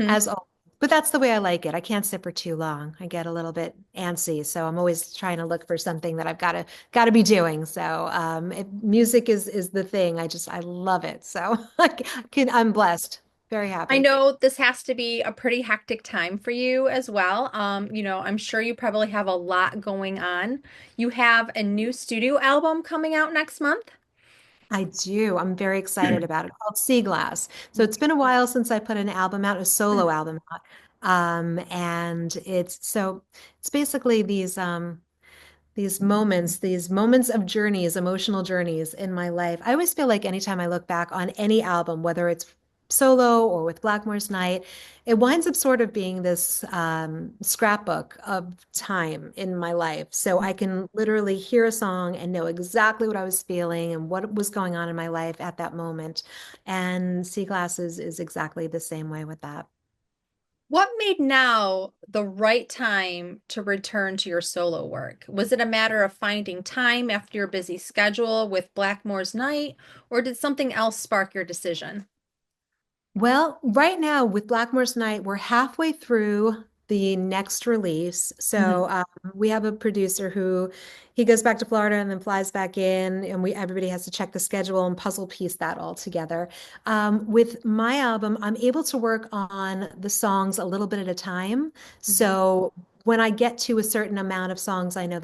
as always. But that's the way I like it. I can't sit for too long. I get a little bit antsy, so I'm always trying to look for something that I've got to be doing. So music is the thing. I love it. So I'm blessed, very I happy. know this has to be a pretty hectic time for you as well. I'm sure you probably have a lot going on. You have a new studio album coming out next month. I do. I'm very excited about it. Called Sea Glass. So it's been a while since I put an album out, a solo album out. And it's basically these moments of journeys, emotional journeys in my life. I always feel like anytime I look back on any album, whether it's solo or with Blackmore's Night, it winds up sort of being this scrapbook of time in my life. So I can literally hear a song and know exactly what I was feeling and what was going on in my life at that moment. And Sea Glasses is exactly the same way with that. What made now the right time to return to your solo work? Was it a matter of finding time after your busy schedule with Blackmore's Night, or did something else spark your decision? Well, right now with Blackmore's Night, we're halfway through the next release. Mhm. So we have a producer who he goes back to Florida and then flies back in, and we everybody has to check the schedule and puzzle piece that all together. With my album, I'm able to work on the songs a little bit at a time. So when I get to a certain amount of songs, I know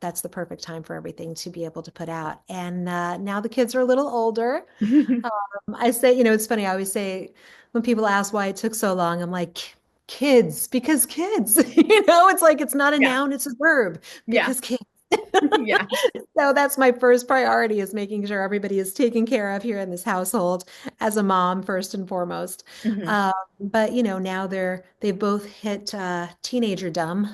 that's the perfect time for everything to be able to put out. And now the kids are a little older. Mhm. I say, it's funny. I always say when people ask why it took so long, I'm like, kids, because kids, it's like it's not a Yeah, noun, it's a verb, yeah, because kids. yeah. So that's my first priority is making sure everybody is taken care of here in this household as a mom, first and foremost. Mhm. But now they've both hit teenagerdom,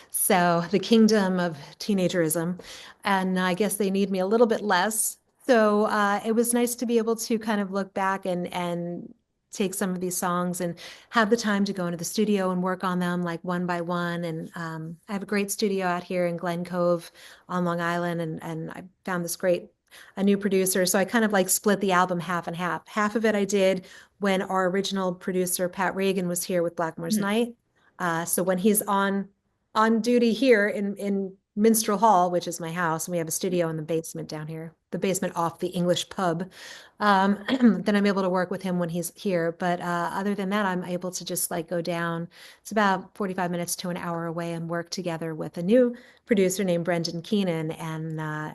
so the kingdom of teenagerism, and I guess they need me a little bit less. So it was nice to be able to kind of look back and take some of these songs and have the time to go into the studio and work on them like one by one. And I have a great studio out here in Glen Cove on Long Island, and I found a new producer. So I kind of like split the album half and half. Half of it I did when our original producer Pat Reagan was here with Blackmore's Mhm. Night. So when he's on duty here in Minstrel Hall, which is my house, and we have a studio in the basement down here, the basement off the English pub. Then I'm able to work with him when he's here. But other than that, I'm able to just like go down. It's about 45 minutes to an hour away and work together with a new producer named Brendan Keenan. And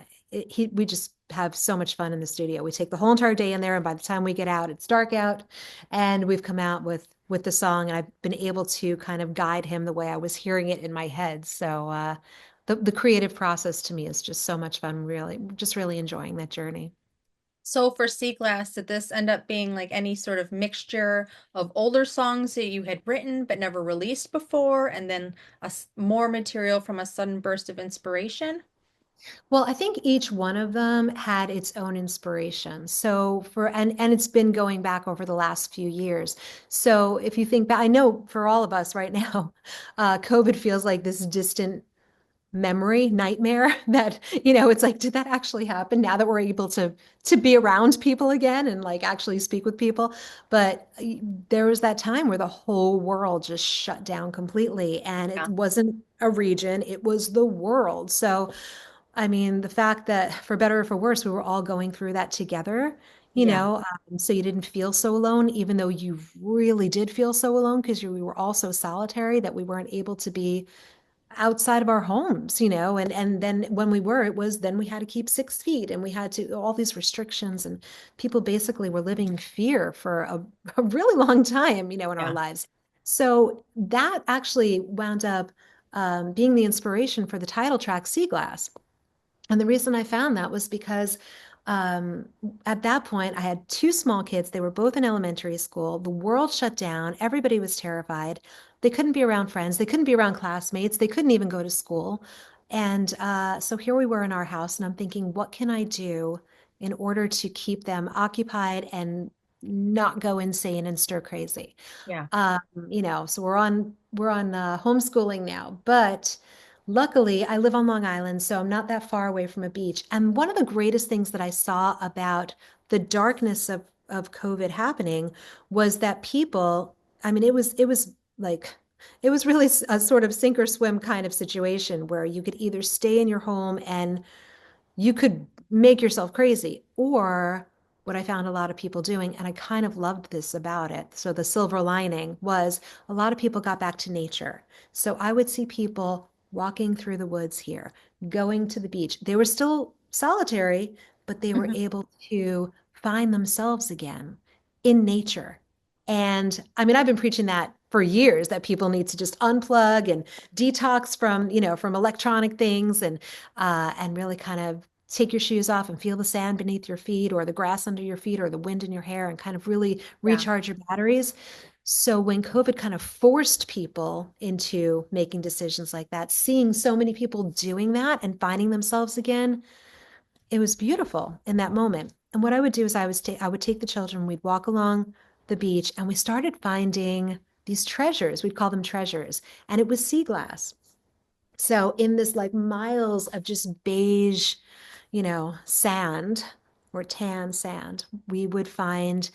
we just have so much fun in the studio. We take the whole entire day in there, and by the time we get out, it's dark out, and we've come out with the song, and I've been able to kind of guide him the way I was hearing it in my head. So the creative process to me is just so much fun. Really, just really enjoying that journey. So for Seaglass, did this end up being like any sort of mixture of older songs that you had written but never released before, and then more material from a sudden burst of inspiration? Well, I think each one of them had its own inspiration. So and it's been going back over the last few years. So if you think back, I know for all of us right now, COVID feels like this distant memory nightmare that, it's like, did that actually happen now that we're able to be around people again and like actually speak with people? But there was that time where the whole world just shut down completely, and it Yeah. wasn't a region, it was the world. So I mean, the fact that for better or for worse, we were all going through that together, Yeah. so you didn't feel so alone, even though you really did feel so alone because we were all so solitary that we weren't able to be outside of our homes, and then when we were, it was then we had to keep 6 feet and we had to all these restrictions, and people basically were living in fear for a really long time, in our Yeah. lives. So that actually wound up being the inspiration for the title track, Sea Glass. And the reason I found that was because um, at that point, I had two small kids. They were both in elementary school. The world shut down. Everybody was terrified. They couldn't be around friends. They couldn't be around classmates. They couldn't even go to school. And so here we were in our house, and I'm thinking, what can I do in order to keep them occupied and not go insane and stir crazy? Yeah. Um, so we're on homeschooling now, but luckily I live on Long Island, so I'm not that far away from a beach. And one of the greatest things that I saw about the darkness of COVID happening was that people I mean, it was like it was really a sort of sink or swim kind of situation where you could either stay in your home and you could make yourself crazy. Or what I found a lot of people doing, and I kind of loved this about it. So the silver lining was a lot of people got back to nature. So I would see people walking through the woods here, going to the beach. They were still solitary, but they were Mhm. able to find themselves again in nature. And I mean, I've been preaching that for years that people need to just unplug and detox from, from electronic things and really kind of take your shoes off and feel the sand beneath your feet or the grass under your feet or the wind in your hair and kind of really Yeah. recharge your batteries. So when COVID kind of forced people into making decisions like that, seeing so many people doing that and finding themselves again, it was beautiful in that moment. And what I would do is I would take the children, we'd walk along the beach, and we started finding these treasures. We'd call them treasures, and it was sea glass. So in this like miles of just beige, sand or tan sand, we would find,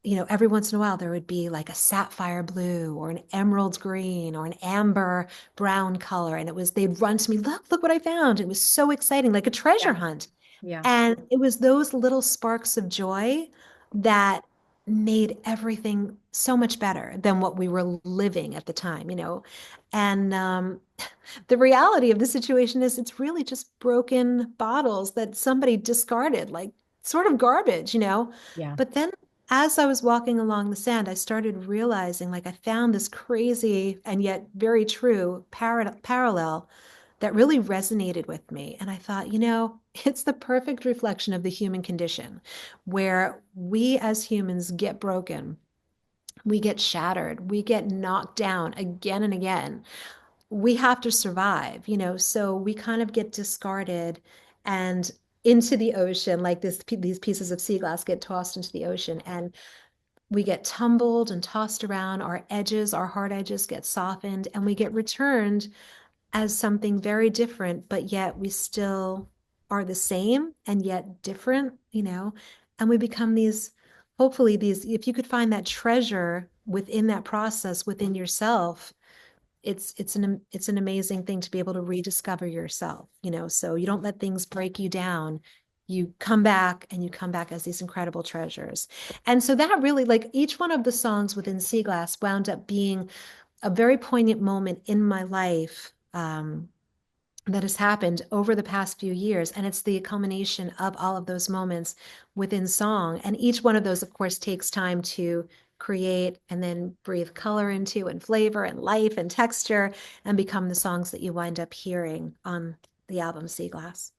every once in a while there would be like a sapphire blue or an emerald green or an amber brown color. And they'd run to me, look what I found. It was so exciting, like a treasure Yeah. hunt. Yeah. And it was those little sparks of joy that made everything so much better than what we were living at the time. And the reality of the situation is it's really just broken bottles that somebody discarded, like sort of garbage. Yeah. But then as I was walking along the sand, I started realizing like I found this crazy and yet very true parallel that really resonated with me. And I thought, it's the perfect reflection of the human condition where we as humans get broken. We get shattered. We get knocked down again and again. We have to survive. So we kind of get discarded and into the ocean, like these pieces of sea glass get tossed into the ocean, and we get tumbled and tossed around. Our hard edges get softened, and we get returned as something very different, but yet we still are the same and yet different. And we become hopefully, if you could find that treasure within that process within yourself, it's an amazing thing to be able to rediscover yourself. So you don't let things break you down. You come back and you come back as these incredible treasures. And so that really, like each one of the songs within Sea Glass wound up being a very poignant moment in my life, that has happened over the past few years. And it's the culmination of all of those moments within song. And each one of those, of course, takes time to create and then breathe color into and flavor and life and texture and become the songs that you wind up hearing on the album Sea Glass.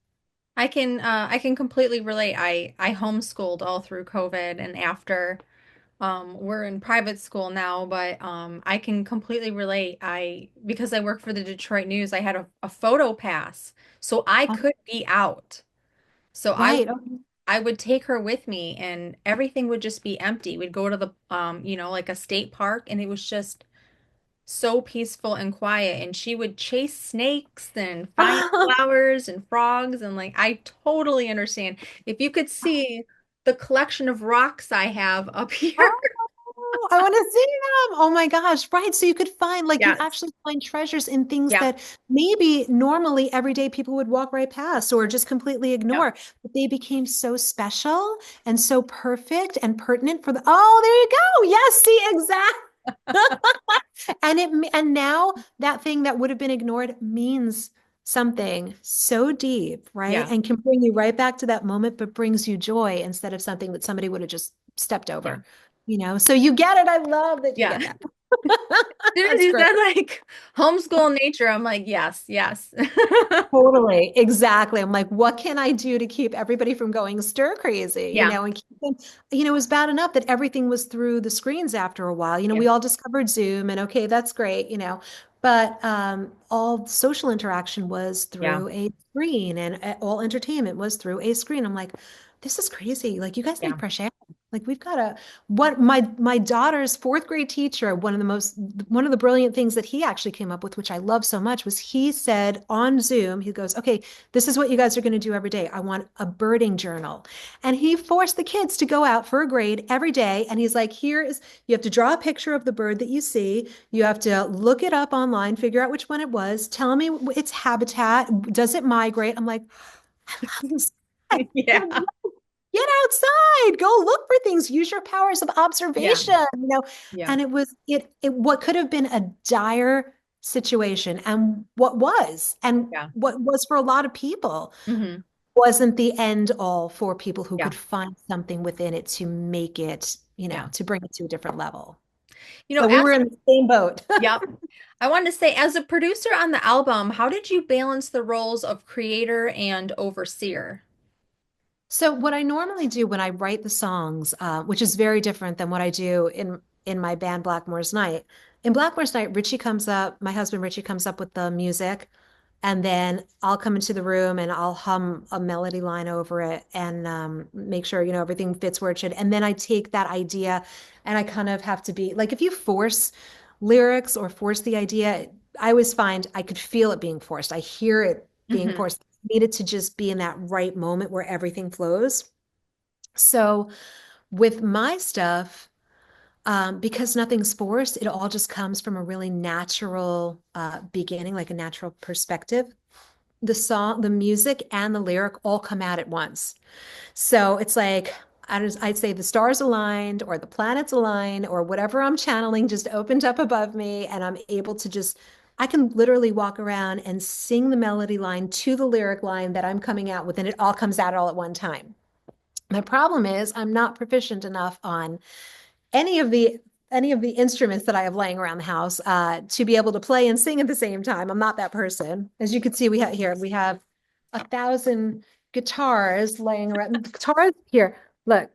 I can completely relate. I homeschooled all through COVID and after. We're in private school now, but I can completely relate. Because I work for the Detroit News, I had a photo pass, so I Oh, could be out. So right. Okay. I would take her with me, and everything would just be empty. We'd go to the like a state park, and it was just so peaceful and quiet. And she would chase snakes and find flowers and frogs, and like I totally understand. If you could see the collection of rocks I have up here. I want to see them. Oh my gosh. Right. So you could find, like, you Yes. actually find treasures in things Yep. that maybe normally everyday people would walk right past or just completely Yep. ignore, but they became so special and so perfect and pertinent for oh, there you go. Yes. See, and now that thing that would have been ignored means something so deep, right? Yeah. And can bring you right back to that moment, but brings you joy instead of something that somebody would have just stepped Yeah. over. So you get it. I love that you Yeah. get that. As soon as That's you great. said like homeschool nature, I'm like, yes, yes. Totally. Exactly. I'm like, what can I do to keep everybody from going stir crazy, Yeah. and keep them, it was bad enough that everything was through the screens after a while. Yeah. We all discovered Zoom and okay, that's great. But all social interaction was Yeah. through a screen and all entertainment was through a screen. I'm like, this is crazy. Like, you guys Yeah. need fresh air. Like we've got a what my daughter's fourth grade teacher, one of the brilliant things that he actually came up with, which I love so much, was he said on Zoom, he goes, okay, this is what you guys are going to do every day. I want a birding journal. And he forced the kids to go out for a grade every day. And he's like, you have to draw a picture of the bird that you see. You have to look it up online, figure out which one it was, tell me its habitat. Does it migrate? I'm like, I love this. Yeah. Get outside, go look for things, use your powers of Yeah. observation, Yeah. and it what could have been a dire situation and what was and Yeah. what was for a lot of people Hmm. wasn't the end all for people who Yeah. could find something within it to make it, Yeah. to bring it to a different level. So we As were a, in the same boat. yep. I wanted to say, as a producer on the album, how did you balance the roles of creator and overseer? So what I normally do when I write the songs, which is very different than what I do in my band Blackmore's Night. In Blackmore's Night, Ritchie comes up, my husband Ritchie comes up with the music, and then I'll come into the room and I'll hum a melody line over it and make sure everything fits where it should. And then I take that idea and I kind of have to be like if you force lyrics or force the idea, I always find I could feel it being forced. I hear it being Hmm. forced needed to just be in that right moment where everything flows. So with my stuff, because nothing's forced, it all just comes from a really natural beginning, like a natural perspective. The song, the music, and the lyric all come out at once. So it's like I'd say the stars aligned or the planets aligned or whatever I'm channeling just opened up above me, and I'm able to I can literally walk around and sing the melody line to the lyric line that I'm coming out with, and it all comes out all at one time. My problem is I'm not proficient enough on any of the any of the instruments that I have laying around the house to be able to play and sing at the same time. I'm not that person. As you can see, we have 1,000 guitars laying around. Guitars here, look.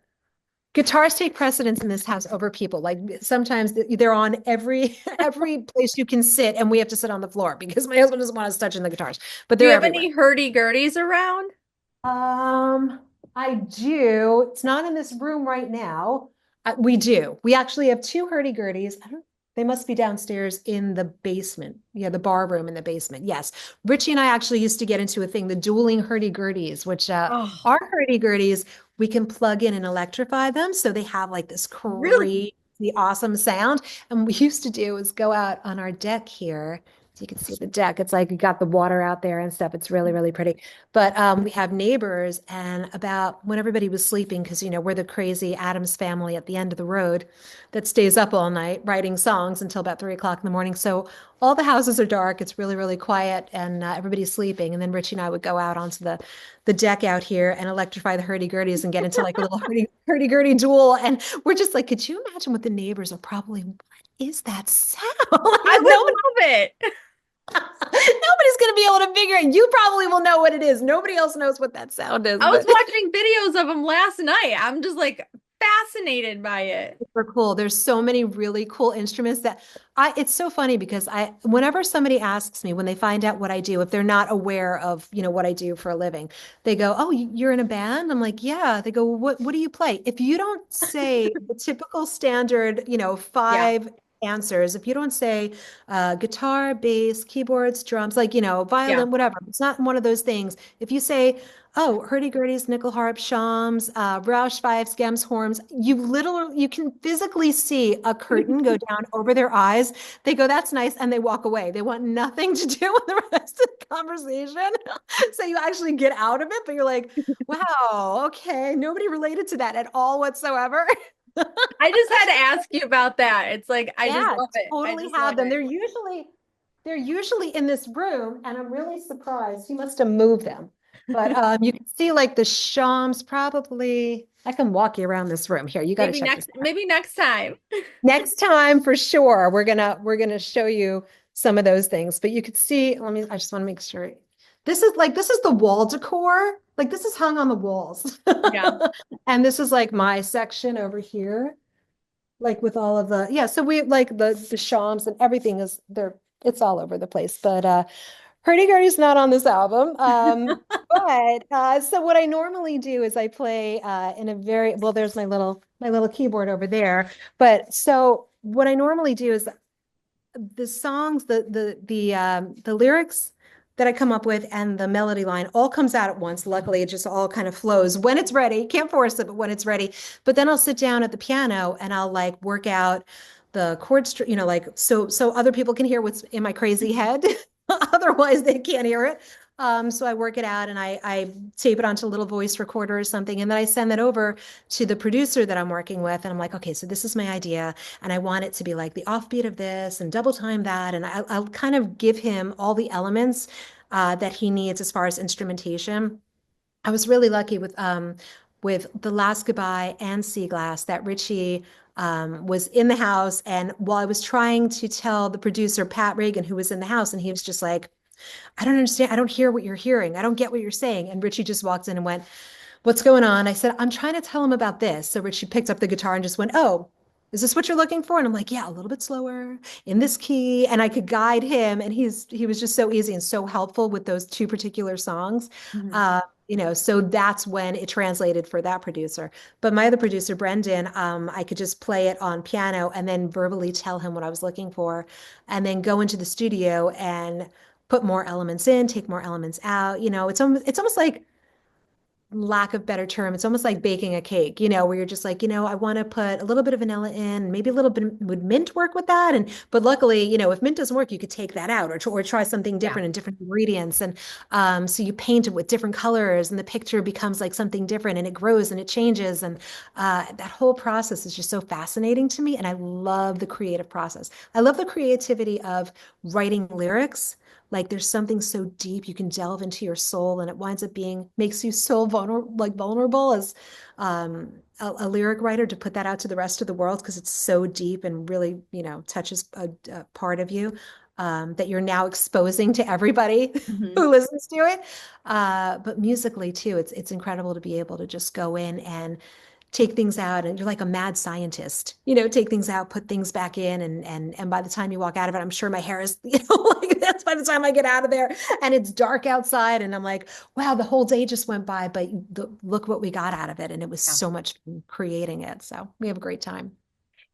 Guitars take precedence in this house over people. Like sometimes they're on every place you can sit, and we have to sit on the floor because my husband doesn't want us touching the guitars, but Do you they're have everywhere. any hurdy-gurdies around? Um, I do. It's not in this room right now. We do. We actually have two hurdy-gurdies. They must be downstairs in the basement. Yeah, the bar room in the basement. Yes. Richie and I actually used to get into a thing, the dueling hurdy-gurdies, which Oh, our hurdy-gurdies, we can plug in and electrify them. So they have like this really? crazy, awesome sound. And what we used to do is go out on our deck here. So you can see the deck. It's like you got the water out there and stuff. It's really, really pretty. But we have neighbors, and about when everybody was sleeping, because we're the crazy Adams family at the end of the road that stays up all night writing songs until about 3 o'clock in the morning. So all the houses are dark. It's really, really quiet, and everybody's sleeping. And then Richie and I would go out onto the deck out here and electrify the hurdy-gurdies and get into like a little hurdy-gurdy duel. And we're just like, could you imagine what the neighbors are probably? What is that sound? I would Nobody love it. Nobody's going to be able to figure it. You probably will know what it is. Nobody else knows what that sound is, I was but watching videos of them last night. I'm just like fascinated by it. super cool. There's so many really cool instruments that it's so funny because whenever somebody asks me when they find out what I do, if they're not aware of, what I do for a living, they go, "Oh, you're in a band?" I'm like, "Yeah." They go, "Well, what do you play?" If you don't say the typical standard, Yeah. five answers, if you don't say guitar, bass, keyboards, drums, like, Yeah. violin, whatever, it's not one of those things. If you say, oh, hurdy-gurdies, nickel harp, shawms, Roush fifes, gems, horns. You can physically see a curtain go down over their eyes. They go, that's nice, and they walk away. They want nothing to do with the rest of the conversation. So you actually get out of it, but you're like, wow, okay, nobody related to that at all whatsoever. I just had to ask you about that. It's like I just Yeah, love it. I totally just love have them. it. They're usually in this room, and I'm really surprised. He must have moved them. But you can see like the shams probably. I can walk you around this room. Here, you got to check this out. Maybe next time. Next time for sure, we're gonna show you some of those things. But you could see, I just want to make sure. This is the wall decor. Like this is hung on the walls. Yeah. And this is like my section over here, like with all of so we like the shams and everything it's all over the place. But Hurdy-gurdy's not on this album. But so what I normally do is I play in a very well, there's my little keyboard over there. But so what I normally do is the songs, the lyrics that I come up with and the melody line all comes out at once. Luckily, it just all kind of flows when it's ready. Can't force it, but when it's ready. But then I'll sit down at the piano and I'll like work out the chord, like so other people can hear what's in my crazy head. Otherwise, they can't hear it. So I work it out and I tape it onto a little voice recorder or something, and then I send that over to the producer that I'm working with, and I'm like, okay, so this is my idea and I want it to be like the offbeat of this and double time that. And I'll kind of give him all the elements that he needs as far as instrumentation. I was really lucky with The Last Goodbye and Sea Glass that Ritchie was in the house. And while I was trying to tell the producer, Pat Reagan, who was in the house, and he was just like, I don't understand. I don't hear what you're hearing. I don't get what you're saying. And Ritchie just walked in and went, what's going on? I said, I'm trying to tell him about this. So Richie picked up the guitar and just went, oh, is this what you're looking for? And I'm like, yeah, a little bit slower in this key. And I could guide him. And he was just so easy and so helpful with those two particular songs. Mhm. So that's when it translated for that producer. But my other producer, Brendan, I could just play it on piano and then verbally tell him what I was looking for, and then go into the studio and put more elements in, take more elements out. It's almost like lack of better term, it's almost like baking a cake, where you're just like, I want to put a little bit of vanilla in, maybe a little bit would mint work with that. But luckily, if mint doesn't work, you could take that out or try something Yeah. different and different ingredients. And so you paint it with different colors and the picture becomes like something different and it grows and it changes. And that whole process is just so fascinating to me. And I love the creative process. I love the creativity of writing lyrics. Like there's something so deep you can delve into your soul, and it winds up being makes you so vulnerable as a lyric writer to put that out to the rest of the world because it's so deep and really, touches a part of you that you're now exposing to everybody Mhm. who listens to it. But musically too, it's incredible to be able to just go in and take things out, and you're like a mad scientist, take things out, put things back in, and by the time you walk out of it, I'm sure my hair is, like that's by the time I get out of there and it's dark outside and I'm like, wow, the whole day just went by, but look what we got out of it. And it was Yeah. so much fun creating it. So we have a great time.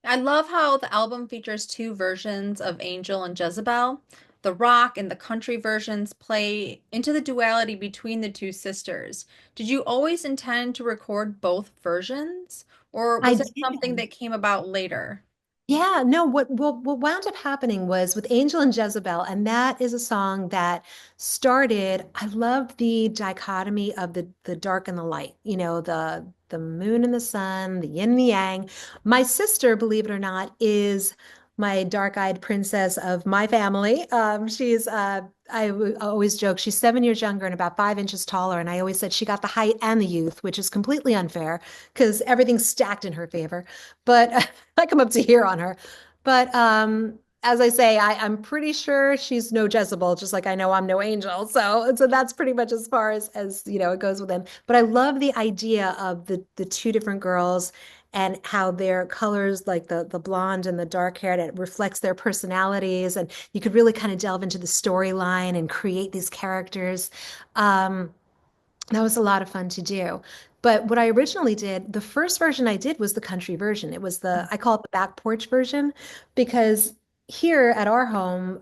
I love how the album features two versions of Angel and Jezebel. The rock and the country versions play into the duality between the two sisters. Did you always intend to record both versions, or I was it something did. that came about later? Yeah, no, what wound up happening was with Angel and Jezebel, and that is a song that started. I love the dichotomy of the dark and the light, the moon and the sun, the yin and the yang. My sister, believe it or not, is my dark-eyed princess of my family. I always joke she's 7 years younger and about 5 inches taller, and I always said she got the height and the youth, which is completely unfair because everything's stacked in her favor. But I come up to here on her. But as I say, I'm pretty sure she's no Jezebel, just like I know I'm no angel. So that's pretty much as far as it goes with them. But I love the idea of the two different girls and how their colors, like the blonde and the dark hair, it reflects their personalities. And you could really kind of delve into the storyline and create these characters. Um, that was a lot of fun to do. But what I originally did, the first version I did was the country version. It was I call it the back porch version, because here at our home,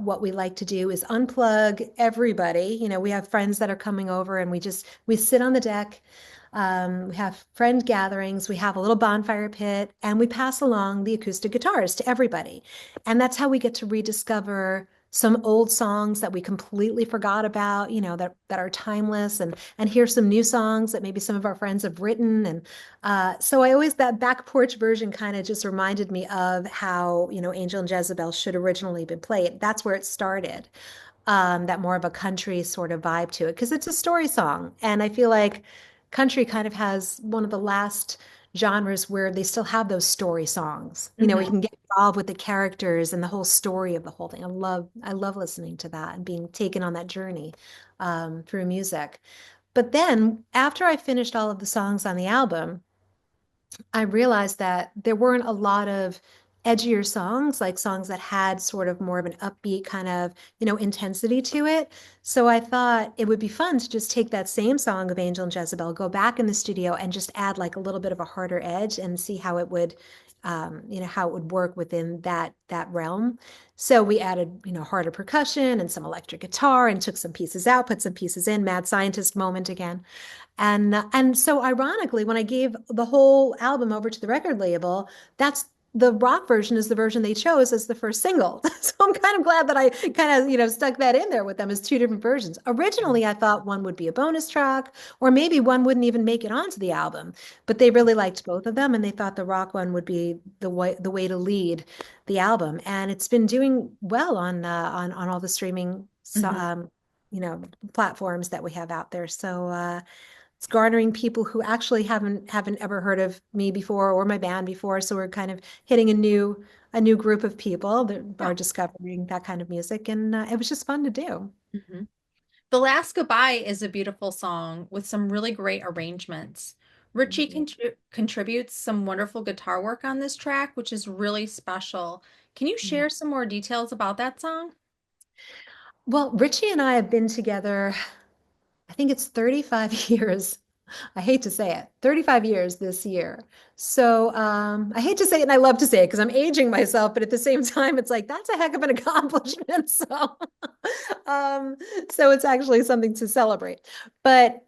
what we like to do is unplug everybody. We have friends that are coming over and we sit on the deck. We have friend gatherings. We have a little bonfire pit and we pass along the acoustic guitars to everybody. And that's how we get to rediscover some old songs that we completely forgot about, that are timeless, and hear some new songs that maybe some of our friends have written. And so I always, that back porch version kind of just reminded me of how, Angel and Jezebel should originally been played. That's where it started. That more of a country sort of vibe to it because it's a story song. And I feel like country kind of has one of the last genres where they still have those story songs, where you Mhm. can get involved with the characters and the whole story of the whole thing. I love listening to that and being taken on that journey through music. But then after I finished all of the songs on the album, I realized that there weren't a lot of edgier songs, like songs that had sort of more of an upbeat kind of, intensity to it. So I thought it would be fun to just take that same song of Angel and Jezebel, go back in the studio and just add like a little bit of a harder edge and see how it would, how it would work within that realm. So we added, harder percussion and some electric guitar and took some pieces out, put some pieces in, mad scientist moment again. And so ironically, when I gave the whole album over to the record label, that's the rock version is the version they chose as the first single. So I'm kind of glad that I kind of, stuck that in there with them as two different versions. Originally, I thought one would be a bonus track, or maybe one wouldn't even make it onto the album. But they really liked both of them, and they thought the rock one would be the way to lead the album. And it's been doing well on all the streaming Mhm. you know platforms that we have out there. So it's garnering people who actually haven't ever heard of me before or my band before. So we're kind of hitting a new group of people that Yeah. are discovering that kind of music, and it was just fun to do. Mhm. The Last Goodbye is a beautiful song with some really great arrangements. Ritchie Thank you. contributes some wonderful guitar work on this track, which is really special. Can you Yeah. share some more details about that song? Well, Richie and I have been together, I think it's 35 years. I hate to say it, 35 years this year. So I hate to say it and I love to say it because I'm aging myself, but at the same time, it's like that's a heck of an accomplishment. Um, so it's actually something to celebrate. But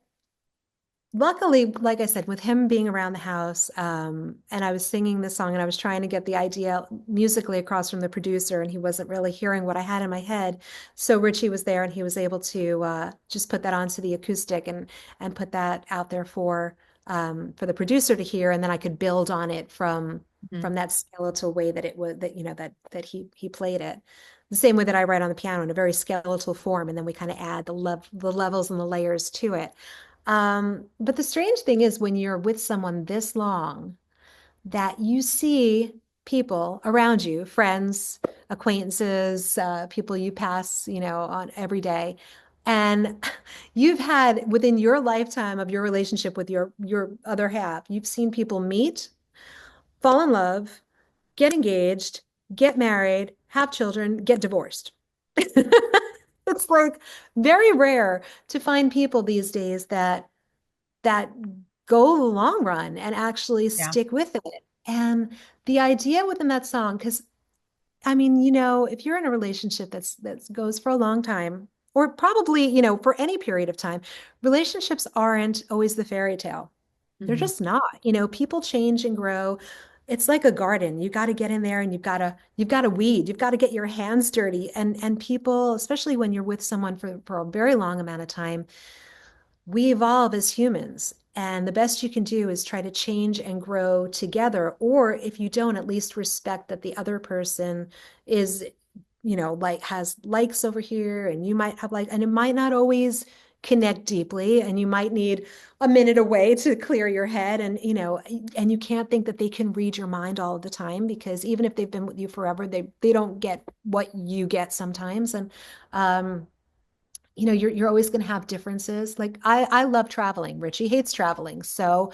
luckily, like I said, with him being around the house, and I was singing this song and I was trying to get the idea musically across from the producer, and he wasn't really hearing what I had in my head. So Richie was there and he was able to just put that onto the acoustic and put that out there for the producer to hear, and then I could build on it Mhm. from that skeletal way that it was that that he played it. The same way that I write on the piano in a very skeletal form, and then we kind of add the levels and the layers to it. But the strange thing is when you're with someone this long that you see people around you, friends, acquaintances, people you pass, on every day. And you've had within your lifetime of your relationship with your other half, you've seen people meet, fall in love, get engaged, get married, have children, get divorced. It's like very rare to find people these days that go the long run and actually Yeah. stick with it. And the idea within that song, because I mean, if you're in a relationship that goes for a long time, or probably, for any period of time, relationships aren't always the fairy tale. They're Mhm. just not. People change and grow. It's like a garden. You got to get in there and you've got to weed. You've got to get your hands dirty. And people, especially when you're with someone for a very long amount of time, we evolve as humans. And the best you can do is try to change and grow together. Or if you don't, at least respect that the other person is, like has likes over here, and you might have and it might not always connect deeply, and you might need a minute away to clear your head. And you can't think that they can read your mind all of the time, because even if they've been with you forever, they don't get what you get sometimes. And um, you're always going to have differences. Like I love traveling. Richie hates traveling. So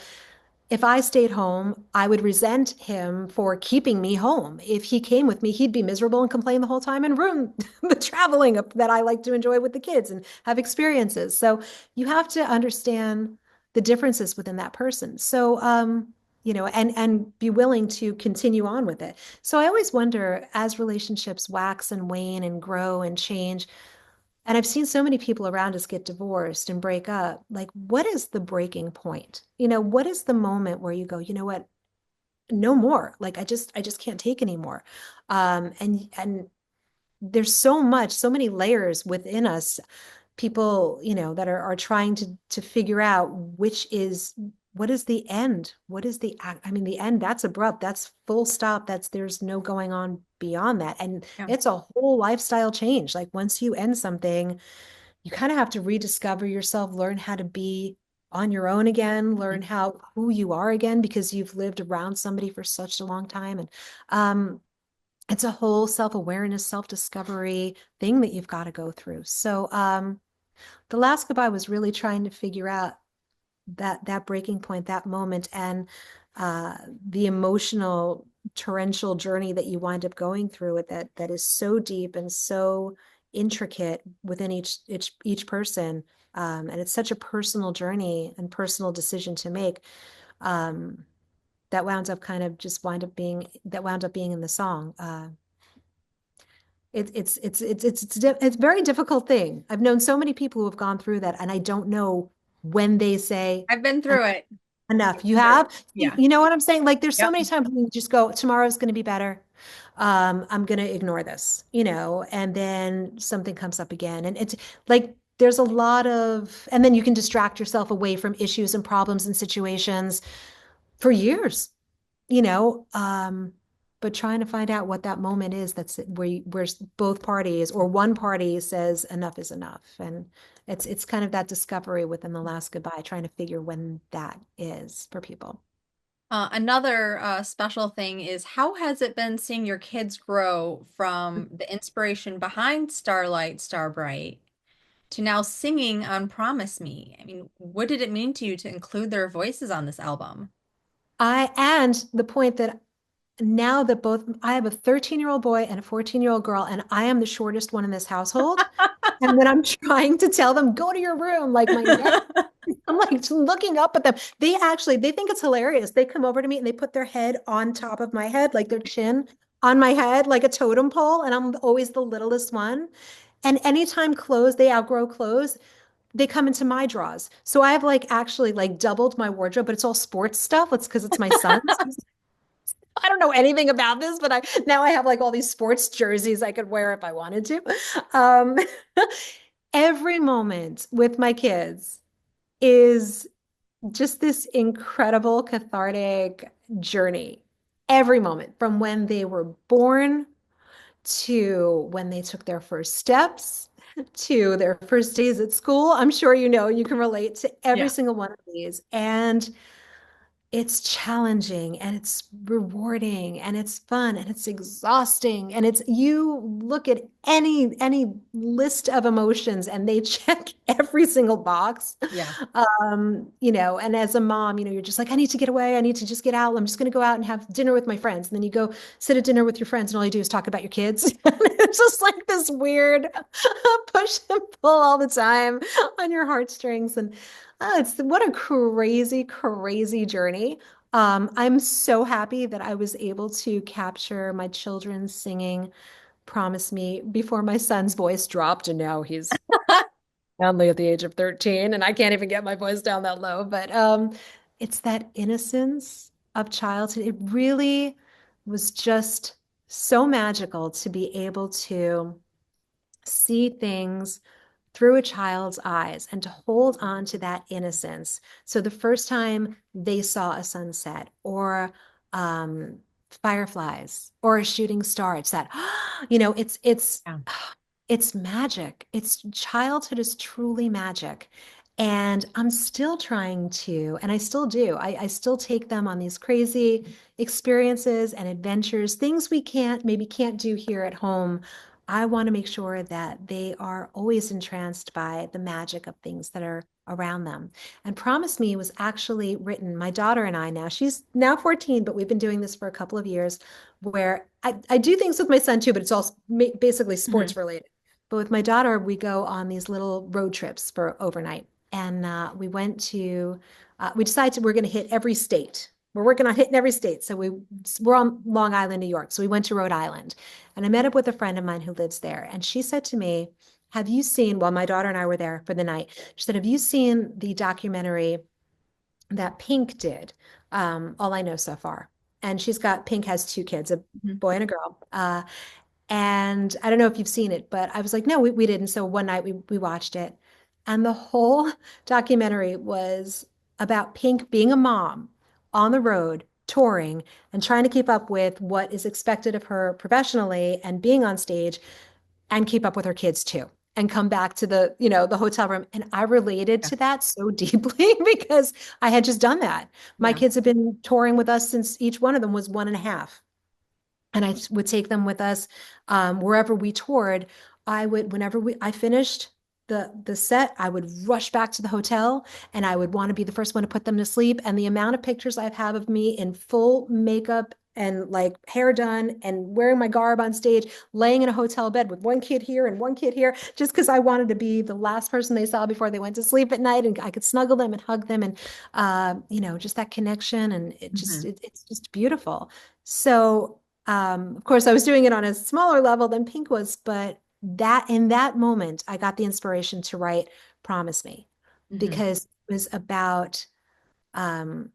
if I stayed home, I would resent him for keeping me home. If he came with me, he'd be miserable and complain the whole time and ruin the traveling that I like to enjoy with the kids and have experiences. So you have to understand the differences within that person. So and be willing to continue on with it. So I always wonder, as relationships wax and wane and grow and change, and I've seen so many people around us get divorced and break up. Like, what is the breaking point? What is the moment where you go, you know what? No more. Like, I just can't take anymore. And there's so many layers within us, people, that are trying to figure out what is the end? What is I mean, the end, that's abrupt. That's full stop. There's no going on beyond that. And Yeah. it's a whole lifestyle change. Like once you end something, you kind of have to rediscover yourself, learn how to be on your own again, learn who you are again, because you've lived around somebody for such a long time. And it's a whole self-awareness, self-discovery thing that you've got to go through. So the last goodbye was really trying to figure out that breaking point, that moment. And uh, the emotional torrential journey that you wind up going through it that is so deep and so intricate within each person. And it's such a personal journey and personal decision to make. Um, that wound up kind of just wind up being that wound up being in the song. It's a very difficult thing. I've known so many people who have gone through that, and I don't know when they say I've been through it. enough. I've You been through it. have? Yeah. You know what I'm saying? Like there's so Yep. many times when you just go, tomorrow's going to be better. I'm going to ignore this, and then something comes up again. And it's like there's a lot of, and then you can distract yourself away from issues and problems and situations for years, you know, but trying to find out what that moment is that's where both parties or one party says enough is enough. And it's kind of that discovery within the last goodbye, trying to figure when that is for people. Another special thing is how has it been seeing your kids grow from the inspiration behind Starlight, Starbright to now singing on Promise Me? I mean, what did it mean to you to include their voices on this album? And the point that now that both I have a 13-year-old boy and a 14-year-old girl, and I am the shortest one in this household. And when I'm trying to tell them, go to your room, like my neck, I'm like looking up at them. They think it's hilarious. They come over to me and they put their head on top of my head, like their chin on my head, like a totem pole. And I'm always the littlest one. And anytime they outgrow clothes, they come into my drawers. So I have like actually like doubled my wardrobe, but it's all sports stuff. It's because it's my son's. I don't know anything about this, but I have like all these sports jerseys I could wear if I wanted to. Um, every moment with my kids is just this incredible cathartic journey. Every moment from when they were born to when they took their first steps to their first days at school. I'm sure you can relate to every Yeah. single one of these. And it's challenging and it's rewarding and it's fun and it's exhausting and it's you look at any list of emotions and they check every single box. Yeah. And as a mom, you're just like, I need to get away, I need to just get out, I'm just going to go out and have dinner with my friends. And then you go sit at dinner with your friends and all you do is talk about your kids. It's just like this weird push and pull all the time on your heartstrings. And it's what a crazy, crazy journey. I'm so happy that I was able to capture my children singing Promise Me before my son's voice dropped, and now he's only at the age of 13, and I can't even get my voice down that low. But it's that innocence of childhood. It really was just so magical to be able to see things through a child's eyes and to hold on to that innocence. So the first time they saw a sunset or um, fireflies or a shooting star, it's that, Yeah. it's magic. It's childhood is truly magic. And I'm still trying to, and I still do, I still take them on these crazy experiences and adventures, things we maybe can't do here at home. I want to make sure that they are always entranced by the magic of things that are around them. And Promise Me was actually written, my daughter and I now, she's now 14, but we've been doing this for a couple of years, where I do things with my son too, but it's all basically Mhm. sports related. But with my daughter, we go on these little road trips for overnight. And we decided we're going to hit every state. We're working on hitting every state. So we're on Long Island, New York. So we went to Rhode Island. And I met up with a friend of mine who lives there. And she said to me, have you seen, while my daughter and I were there for the night, she said, have you seen the documentary that Pink did? All I Know So Far. And Pink has two kids, a Mhm. boy and a girl. And I don't know if you've seen it, but I was like, no, we didn't. So one night we watched it. And the whole documentary was about Pink being a mom on the road, touring, and trying to keep up with what is expected of her professionally and being on stage and keep up with her kids too. And come back to the hotel room. And I related Yeah. to that so deeply because I had just done that. My Yeah. kids have been touring with us since each one of them was 1.5, and I would take them with us wherever we toured. Whenever I finished the set, I would rush back to the hotel and I would want to be the first one to put them to sleep. And the amount of pictures I have of me in full makeup and like hair done and wearing my garb on stage, laying in a hotel bed with one kid here and one kid here, just because I wanted to be the last person they saw before they went to sleep at night, and I could snuggle them and hug them, and just that connection, and Hmm. it's just beautiful. So of course, I was doing it on a smaller level than Pink was, but that in that moment, I got the inspiration to write Promise Me, Hmm. because um,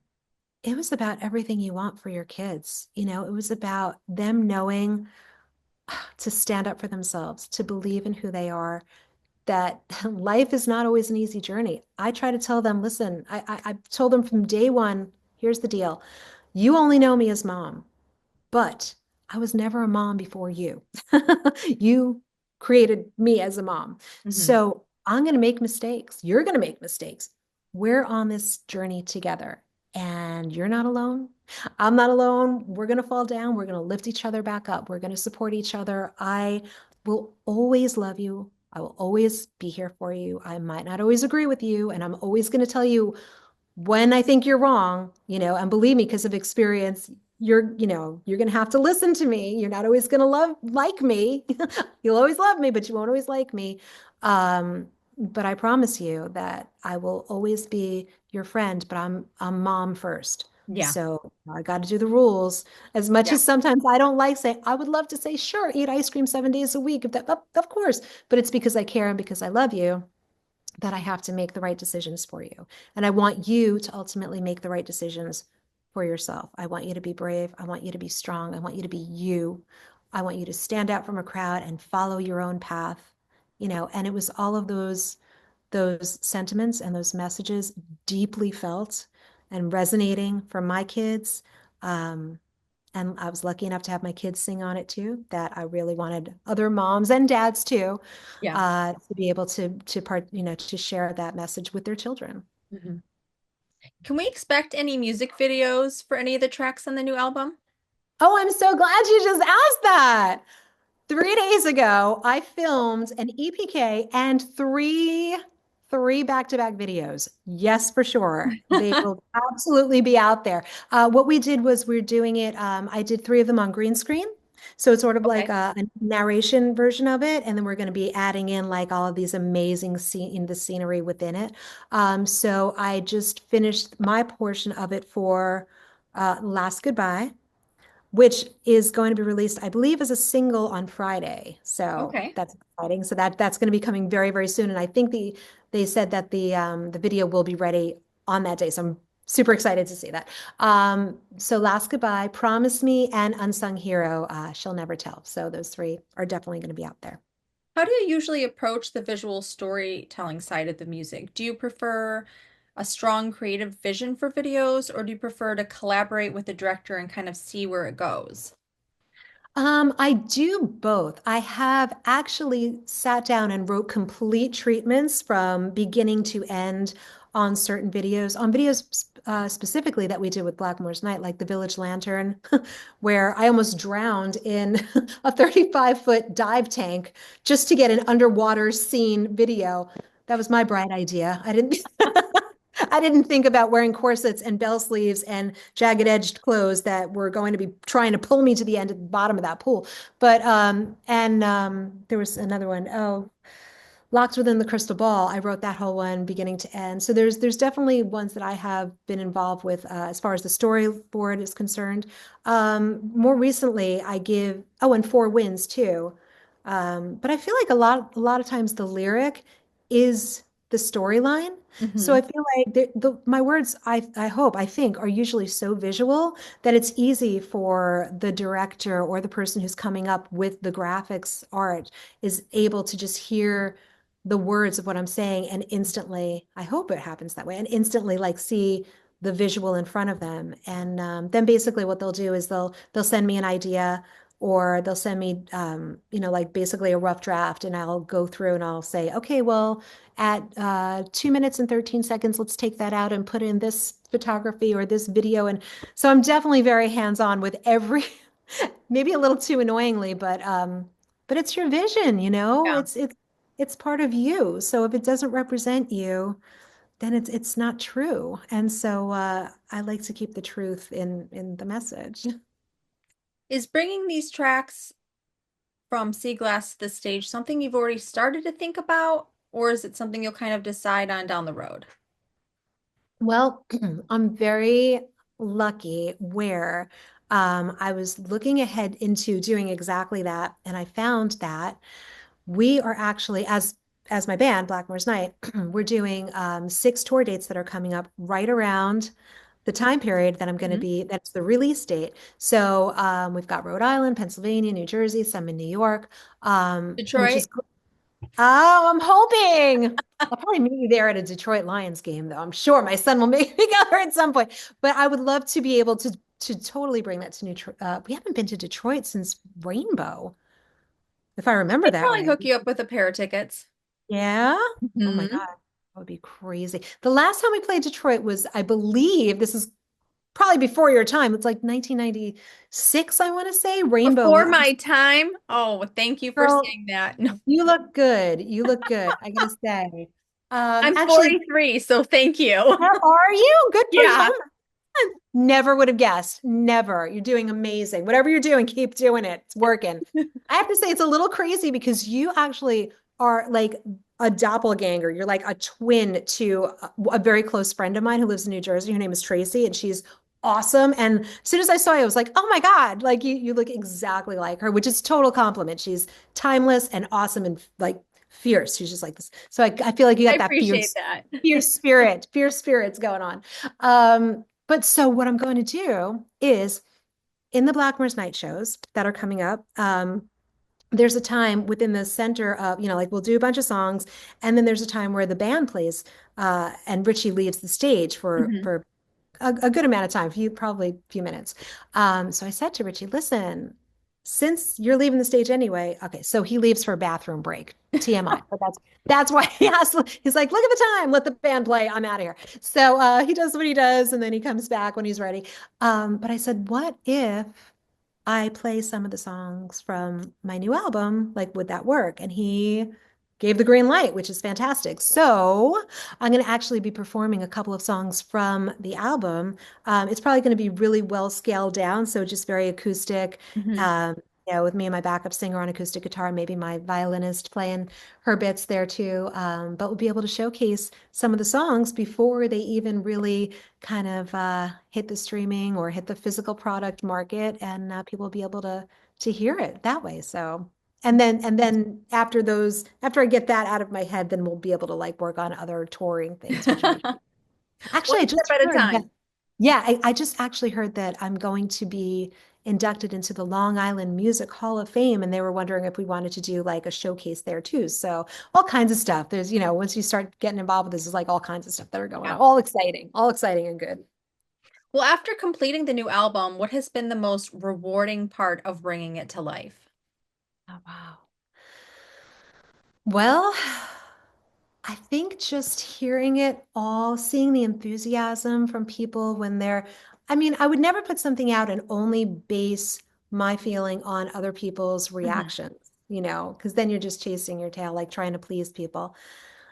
it was about everything you want for your kids. It was about them knowing to stand up for themselves, to believe in who they are, that life is not always an easy journey. I try to tell them, listen, I told them from day one, here's the deal. You only know me as mom. But I was never a mom before you. You created me as a mom. Hmm. So I'm going to make mistakes. You're going to make mistakes. We're on this journey together, and you're not alone. I'm not alone. We're going to fall down. We're going to lift each other back up. We're going to support each other. I will always love you. I will always be here for you. I might not always agree with you, and I'm always going to tell you when I think you're wrong, and believe me, because of experience, you're going to have to listen to me. You're not always going to like me. You'll always love me, but you won't always like me. But I promise you that I will always be your friend, but I'm mom first. Yeah. So I got to do the rules. As much Yeah. as sometimes I don't like saying, I would love to say, sure, eat ice cream 7 days a week. If that, of course, but it's because I care and because I love you that I have to make the right decisions for you. And I want you to ultimately make the right decisions for yourself. I want you to be brave. I want you to be strong. I want you to be you. I want you to stand out from a crowd and follow your own path. And it was all of those sentiments and those messages deeply felt and resonating for my kids. Um, and I was lucky enough to have my kids sing on it too, that I really wanted other moms and dads too, Yeah. to be able to share that message with their children. Hmm. Can we expect any music videos for any of the tracks on the new album? Oh, I'm so glad you just asked that. 3 days ago, I filmed an EPK and three back-to-back videos. Yes, for sure. They will absolutely be out there. What we did was we're doing it. I did three of them on green screen. So it's sort of like Okay. a narration version of it. And then we're going to be adding in like all of these amazing the scenery within it. So I just finished my portion of it for Last Goodbye, which is going to be released, I believe, as a single on Friday. So Okay. that's exciting. So that's going to be coming very, very soon. And I think they said that the video will be ready on that day. So I'm super excited to see that. So Last Goodbye, Promise Me, and Unsung Hero, She'll Never Tell. So those three are definitely going to be out there. How do you usually approach the visual storytelling side of the music? Do you prefer a strong creative vision for videos, or do you prefer to collaborate with the director and kind of see where it goes? I do both. I have actually sat down and wrote complete treatments from beginning to end on certain videos, on videos specifically that we did with Blackmore's Night, like the Village Lantern, where I almost drowned in a 35-foot dive tank just to get an underwater scene video. That was my bright idea. I didn't I didn't think about wearing corsets and bell sleeves and jagged edged clothes that were going to be trying to pull me to the end at the bottom of that pool. But and there was another one. Oh, Locked Within the Crystal Ball. I wrote that whole one beginning to end. So there's definitely ones that I have been involved with as far as the storyboard is concerned. More recently, and Four Winds too. But I feel like a lot of times the lyric is the storyline. So Hmm. I feel like my words, I think, are usually so visual that it's easy for the director or the person who's coming up with the graphics art is able to just hear the words of what I'm saying and instantly, I hope it happens that way, and instantly like see the visual in front of them. And then basically what they'll do is they'll send me an idea, or they'll send me like basically a rough draft, and I'll go through and I'll say, okay, well, at 2 minutes and 13 seconds, let's take that out and put in this photography or this video. And so I'm definitely very hands-on with every, maybe a little too annoyingly, but it's your vision, Yeah. it's it's part of you. So if it doesn't represent you, then it's not true. And so I like to keep the truth in the message. Is bringing these tracks from Sea Glass to the stage something you've already started to think about, or is it something you'll kind of decide on down the road? Well, I'm very lucky where I was looking ahead into doing exactly that, and I found that we are actually, as my band, Blackmore's Night, we're doing 6 tour dates that are coming up right around the time period that I'm going to Mhm. be, that's the release date. So we've got Rhode Island, Pennsylvania, New Jersey, some in New York, which Detroit? is oh, I'm hoping. I'll probably meet you there at a Detroit Lions game, though. I'm sure my son will make me go there at some point. But I would love to be able to totally bring that to New. We haven't been to Detroit since Rainbow, if I remember They'd that probably right. hook you up with a pair of tickets. Yeah. Oh my Hmm. God, that would be crazy. The last time we played Detroit was, I believe, this is probably before your time. It's like 1996, I want to say. Rainbow Before was. my time. Oh, thank you for Girl, saying that. No, you look good. You look good. I gotta say. I'm Actually, 43, so thank you. how are you? Good for Yeah. you. Never would have guessed. Never. You're doing amazing. Whatever you're doing, keep doing it. It's working. I have to say, it's a little crazy because you actually are like a doppelganger. You're like a twin to a very close friend of mine who lives in New Jersey. Her name is Tracy, and she's awesome. And as soon as I saw you, I was like, oh my God, like you look exactly like her, which is total compliment. She's timeless and awesome and like fierce. She's just like this. So I feel like you I got that appreciate that. fierce spirits going on. But so what I'm going to do is in the Blackmore's night shows that are coming up, there's a time within the center of, like we'll do a bunch of songs, and then there's a time where the band plays, and Ritchie leaves the stage for Mhm. for a good amount of time, probably a few minutes. So I said to Richie, listen, since you're leaving the stage anyway, okay, so he leaves for a bathroom break, TMI, but that's why he asked, he's like, look at the time, let the band play, I'm out of here. So he does what he does, and then he comes back when he's ready. But I said, what if I play some of the songs from my new album, like would that work? And he gave the green light, which is fantastic. So I'm going to actually be performing a couple of songs from the album. It's probably going to be really well scaled down, so just very acoustic. Mhm. Um, with me and my backup singer on acoustic guitar, maybe my violinist playing her bits there too. But we'll be able to showcase some of the songs before they even really kind of hit the streaming or hit the physical product market, and people will be able to hear it that way. So, and then after I get that out of my head, then we'll be able to like work on other touring things, which would be One actually I step just at a heard that. time. Yeah, I just actually heard that I'm going to be inducted into the Long Island Music Hall of Fame, and they were wondering if we wanted to do like a showcase there too. So all kinds of stuff. There's, once you start getting involved with this, is like all kinds of stuff that are going Yeah. on. All exciting and good. Well, after completing the new album, what has been the most rewarding part of bringing it to life? Oh, wow. Well, I think just hearing it all, seeing the enthusiasm from people when I mean, I would never put something out and only base my feeling on other people's Mhm. reactions, because then you're just chasing your tail, like trying to please people.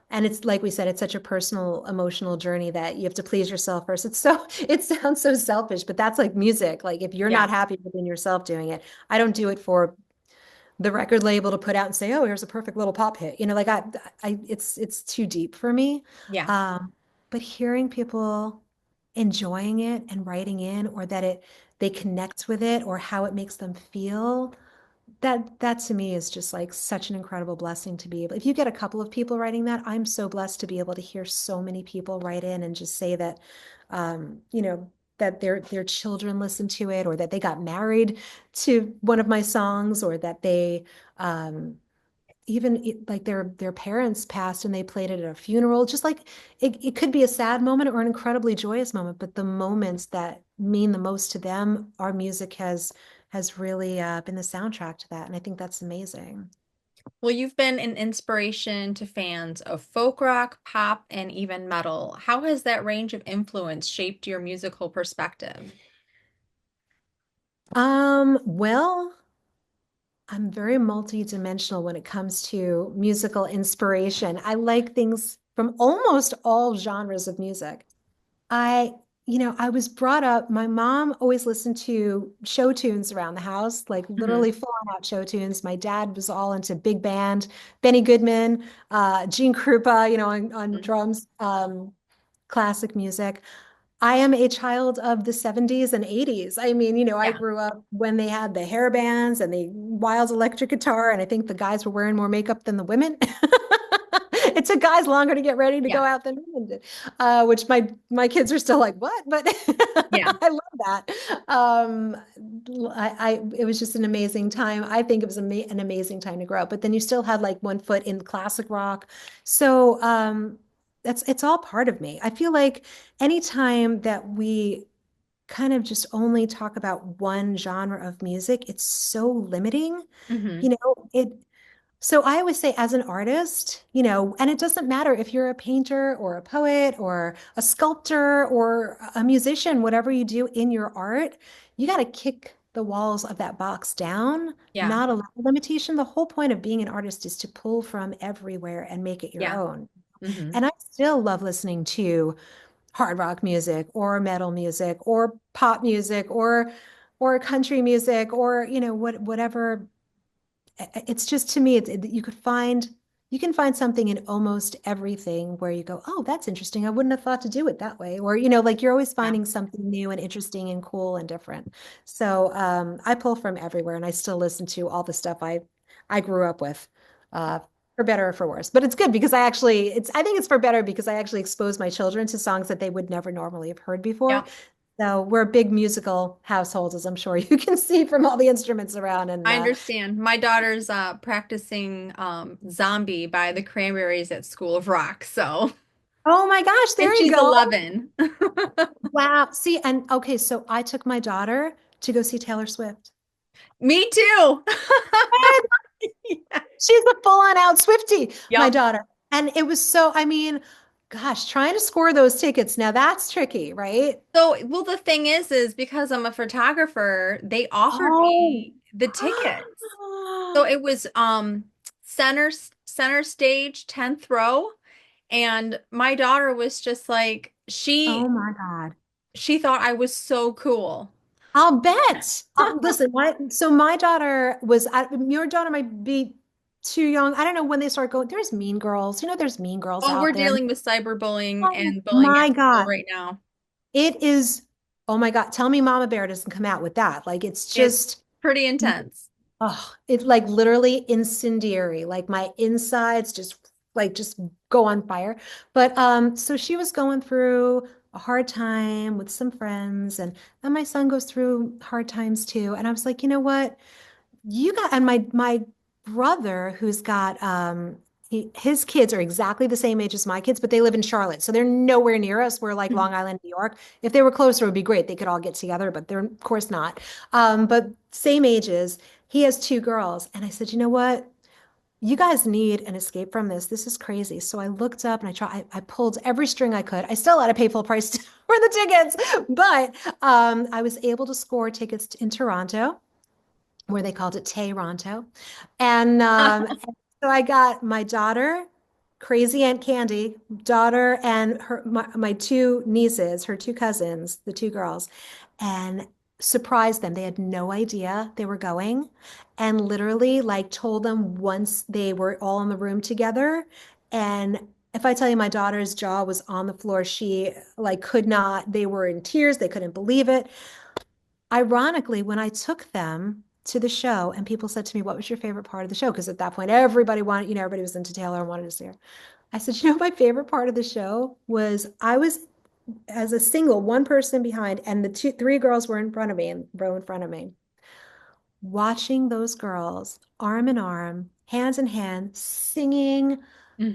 And it's like we said, it's such a personal, emotional journey that you have to please yourself first. It sounds so selfish, but that's like music. Like if you're Yeah. not happy within yourself doing it, I don't do it for the record label to put out and say, "Oh, here's a perfect little pop hit." Like it's too deep for me. Yeah. Um, but hearing people enjoying it and writing in, or that they connect with it, or how it makes them feel, that to me is just like such an incredible blessing to be able. If you get a couple of people writing that, I'm so blessed to be able to hear so many people write in and just say that, that their children listen to it, or that they got married to one of my songs, or that they um, like their parents passed and they played it at a funeral. Just like it could be a sad moment or an incredibly joyous moment, but the moments that mean the most to them, our music has really been the soundtrack to that, and I think that's amazing. Well, you've been an inspiration to fans of folk rock, pop, and even metal. How has that range of influence shaped your musical perspective? Well, I'm very multi-dimensional when it comes to musical inspiration. I like things from almost all genres of music. I, I was brought up, my mom always listened to show tunes around the house, like Hmm. literally full on out show tunes. My dad was all into big band, Benny Goodman, Gene Krupa, on drums, classic music. I am a child of the 70s and 80s. I mean, I Yeah. grew up when they had the hair bands and the wild electric guitar, and I think the guys were wearing more makeup than the women. It took guys longer to get ready to Yeah. go out than women did, which my kids are still like, what? But Yeah. I love that. Um, it was just an amazing time. I think it was an amazing time to grow up. But then you still had like one foot in classic rock. So it's all part of me. I feel like anytime that we kind of just only talk about one genre of music, it's so limiting. Hmm. You know, it so I always say as an artist, and it doesn't matter if you're a painter or a poet or a sculptor or a musician, whatever you do in your art, you got to kick the walls of that box down, Yeah. not allow limitation. The whole point of being an artist is to pull from everywhere and make it your Yeah. own. Hmm. And I still love listening to hard rock music or metal music or pop music or country music or whatever. It's just, to me, you can find something in almost everything where you go, oh, that's interesting, I wouldn't have thought to do it that way, or like you're always Yeah. finding something new and interesting and cool and different. So I pull from everywhere, and I still listen to all the stuff I grew up with, uh for better or for worse. But it's good because I think it's for better because I actually expose my children to songs that they would never normally have heard before. Yeah. So we're a big musical household, as I'm sure you can see from all the instruments around. And I understand. My daughter's practicing Zombie by the Cranberries at School of Rock. So, oh my gosh, and there you she's go. 11. Wow. See, and okay, so I took my daughter to go see Taylor Swift. Me too. And she's a full-on out Swiftie, my Yep. daughter. And it was I mean, gosh, trying to score those tickets, now that's tricky, right? So, well, the thing is because I'm a photographer, they offered Oh. me the tickets. So it was center stage, 10th row, and my daughter was just like Oh my God. she thought I was so cool. I'll bet. Listen, my daughter your daughter might be too young. I don't know when they start going. There's mean girls. There's mean girls Oh, we're out there. dealing with cyberbullying Oh and bullying my at school God. right now. It is, oh my God. Tell me Mama Bear doesn't come out with that. Like it's It's just, pretty intense. oh, it's like literally incendiary. Like my insides just go on fire. But so she was going through a hard time with some friends, and my son goes through hard times too. And I was like, you know what? And my brother, who's got his kids are exactly the same age as my kids, but they live in Charlotte, so they're nowhere near us. We're like Mhm. Long Island, New York. If they were closer, it would be great. They could all get together, but they're of course not. But same ages. He has two girls, and I said, you know what? You guys need an escape from this. This is crazy. So I looked up and I pulled every string I could. I still had to pay full price for the tickets, but I was able to score tickets in Toronto, where they called it Toronto. And so I got my daughter, crazy Aunt Candy, daughter, and my two nieces, her two cousins, the two girls, and surprised them. They had no idea they were going, and literally like told them once they were all in the room together. And if I tell you my daughter's jaw was on the floor, she like could not, they were in tears, they couldn't believe it. Ironically, when I took them to the show and people said to me, what was your favorite part of the show? Because at that point, everybody was into Taylor and wanted to see her. I said, my favorite part of the show was I was as a single, one person behind, and the three girls were in front of me and row in front of me, watching those girls arm in arm, hands in hand, singing, Hmm.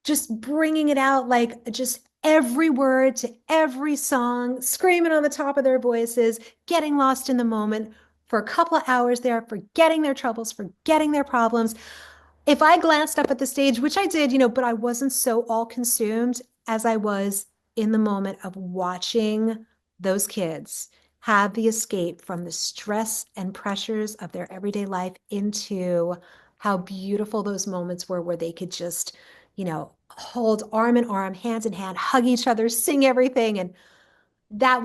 just bringing it out, like just every word to every song, screaming on the top of their voices, getting lost in the moment for a couple of hours there, forgetting their troubles, forgetting their problems. If I glanced up at the stage, which I did, but I wasn't so all consumed as I was in the moment of watching those kids have the escape from the stress and pressures of their everyday life into how beautiful those moments were where they could just, hold arm in arm, hands in hand, hug each other, sing everything. And that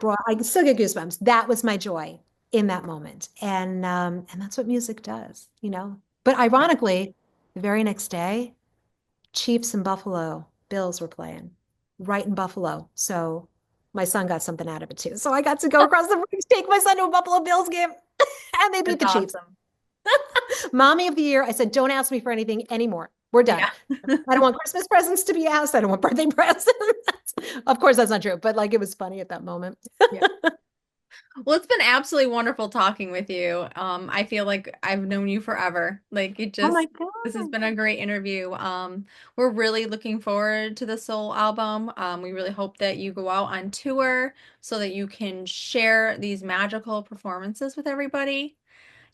brought, I still get goosebumps. That was my joy in that moment. And that's what music does, But ironically, the very next day, Chiefs and Buffalo Bills were playing right in Buffalo. So my son got something out of it too. So I got to go across the bridge, take my son to a Buffalo Bills game, and they beat That's the Chiefs. awesome. Mommy of the year. I said, don't ask me for anything anymore. We're done. Yeah. I don't want Christmas presents to be asked. I don't want birthday presents. Of course, that's not true, but like it was funny at that moment. Yeah. Well, it's been absolutely wonderful talking with you. I feel like I've known you forever. Like it Oh my just, this has God. been a great interview. We're really looking forward to the Soul album. We really hope that you go out on tour so that you can share these magical performances with everybody.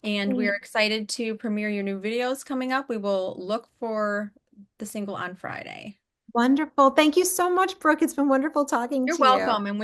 And we're excited to premiere your new videos coming up. We will look for the single on Friday. Wonderful. Thank you so much, Brooke. It's been wonderful talking You're to you. welcome. And